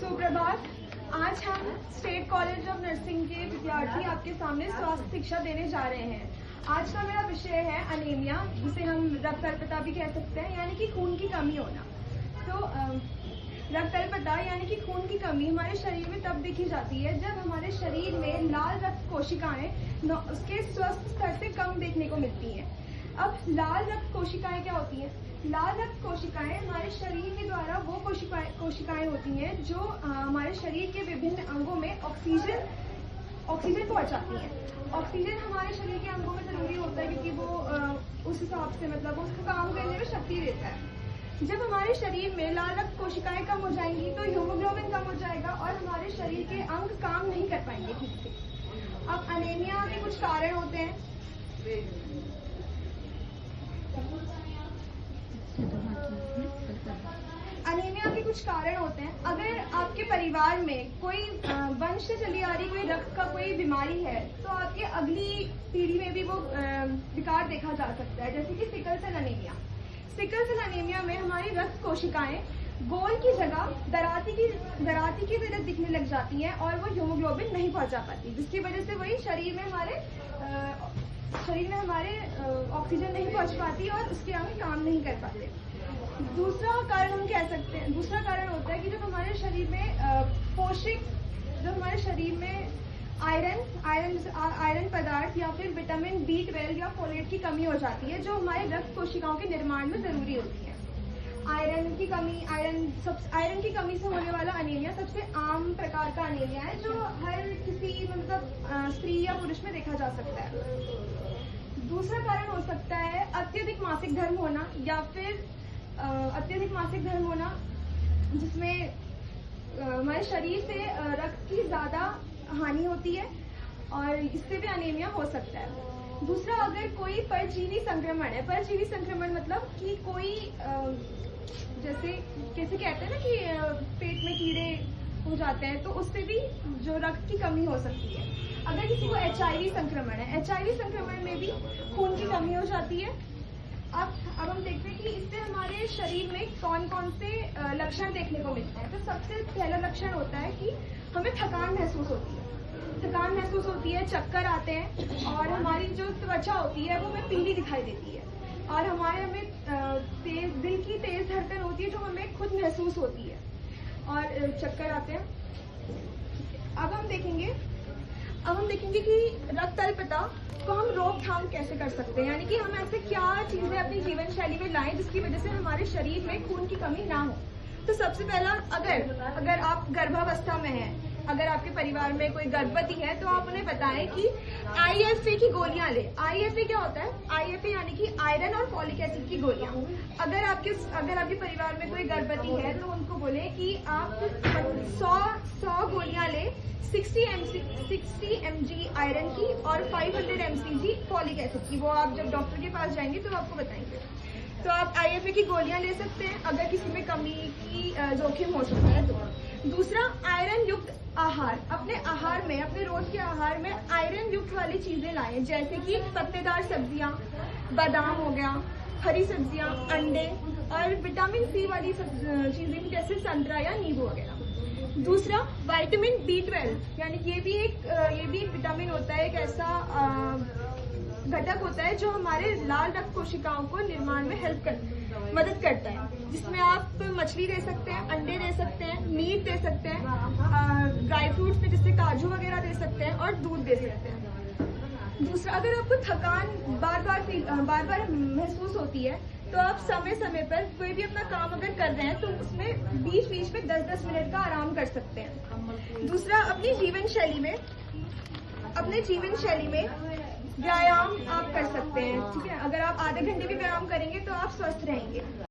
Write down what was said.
सुप्रभात। आज हम स्टेट कॉलेज ऑफ नर्सिंग के विद्यार्थी आपके सामने स्वास्थ्य शिक्षा देने जा रहे हैं। आज का मेरा विषय है अनीमिया, जिसे हम रक्त अल्पता भी कह सकते हैं, यानी कि खून की कमी होना। तो रक्त अल्पता यानी कि खून की कमी हमारे शरीर में तब देखी जाती है जब हमारे शरीर में लाल रक्त कोशिकाएं उसके स्वस्थ स्तर से कम देखने को मिलती हैं। अब लाल रक्त कोशिकाएं क्या होती हैं? लाल रक्त कोशिकाएं हमारे शरीर के द्वारा वो कोशिकाएं होती हैं जो हमारे शरीर के विभिन्न अंगों में ऑक्सीजन पहुंचाती हैं। ऑक्सीजन हमारे शरीर के अंगों में जरूरी होता है क्योंकि वो उस हिसाब से उसका काम करने में शक्ति देता है। जब हमारे शरीर में लाल रक्त कोशिकाएं कम हो जाएंगी तो हीमोग्लोबिन कम हो जाएगा और हमारे शरीर के अंग काम नहीं कर पाएंगे ठीक से। अब अनीमिया के कुछ कारण होते हैं। अनीमिया के कुछ कारण होते हैं। अगर आपके परिवार में कोई वंश से चली आ रही कोई रक्त का कोई बीमारी है तो आपके अगली पीढ़ी में भी वो विकार देखा जा सकता है, जैसे कि sickle cell anaemia. Sickle cell anaemia में हमारी रक्त कोशिकाएं गोल की जगह दराती की तरह दिखने लग जाती हैं और वो हीमोग्लोबिन नहीं पहुंचा पाती, जिसकी वजह से वही शरीर में हमारे ऑक्सीजन नहीं पहुंच पाती और उसके अंग काम नहीं कर पाते। दूसरा कारण होता है कि जब हमारे शरीर में आयरन पदार्थ या फिर विटामिन B12 या फोलेट की कमी हो जाती है, जो हमारे रक्त कोशिकाओं के निर्माण में जरूरी होती है। आयरन की कमी से होने वाला अनीमिया सबसे आम प्रकार का अनीमिया है, जो हर किसी स्त्री या पुरुष में देखा जा सकता है। दूसरा कारण हो सकता है अत्यधिक मासिक धर्म होना जिसमें हमारे शरीर से रक्त की ज्यादा हानि होती है और इससे भी अनीमिया हो सकता है। दूसरा, अगर कोई परजीवी संक्रमण मतलब कि कोई कैसे कहते हैं ना कि पेट में कीड़े हो जाते हैं, तो उससे भी जो रक्त की कमी हो सकती है। अगर किसी को HIV संक्रमण में भी खून की कमी हो जाती है। अब हम देखते हैं कि इससे हमारे शरीर में कौन कौन से लक्षण देखने को मिलते हैं। तो सबसे पहला लक्षण होता है कि हमें थकान महसूस होती है, चक्कर आते हैं और हमारी जो त्वचा होती है वो हमें पीली दिखाई देती है और हमें दिल की तेज धड़कन होती है जो हमें खुद महसूस होती है और चक्कर आते हैं। अब हम देखेंगे कि रक्त अल्पता को हम रोकथाम कैसे कर सकते हैं, यानी कि हम ऐसे क्या चीजें अपनी जीवन शैली में लाएं जिसकी वजह से हमारे शरीर में खून की कमी ना हो। तो सबसे पहला, अगर आप गर्भावस्था में हैं, अगर आपके परिवार में कोई गर्भवती है तो आप उन्हें बताएं कि IFA की गोलियां ले। IFA क्या होता है? IFA यानी कि आयरन और फॉलिक एसिड की गोलियां। अगर आपके परिवार में कोई गर्भवती है तो उनको बोले कि आप 100 गोलियां ले, 60 mg आयरन की और 500 mg फॉलिक एसिड की। वो आप जब डॉक्टर के पास जाएंगे तो आपको बताएंगे। तो आप IFA की गोलियां ले सकते हैं अगर किसी में कमी की जोखिम हो सकता है तो। दूसरा, आयरन युक्त आहार। अपने रोज के आहार में आयरन युक्त वाली चीजें लाएं, जैसे कि पत्तेदार सब्जियां, बादाम हो गया, हरी सब्जियां, अंडे और विटामिन C वाली चीजें जैसे संतरा या नींबू वगैरह। दूसरा, विटामिन B12, यानी ये भी एक विटामिन होता है, एक ऐसा घटक होता है जो हमारे लाल रक्त कोशिकाओं को निर्माण में मदद करता है, जिसमें आप मछली दे सकते हैं, अंडे दे सकते हैं, मीट दे सकते हैं, ड्राई फ्रूट्स में जैसे काजू वगैरह दे सकते हैं और दूध दे सकते हैं। दूसरा, अगर आपको थकान बार बार महसूस होती है तो आप समय समय पर कोई भी अपना काम अगर कर रहे हैं तो उसमें बीच में 10-10 मिनट का आराम कर सकते हैं। दूसरा, अपने जीवन शैली में व्यायाम आप कर सकते हैं, ठीक है। अगर आप आधे घंटे भी व्यायाम करेंगे तो आप स्वस्थ रहेंगे।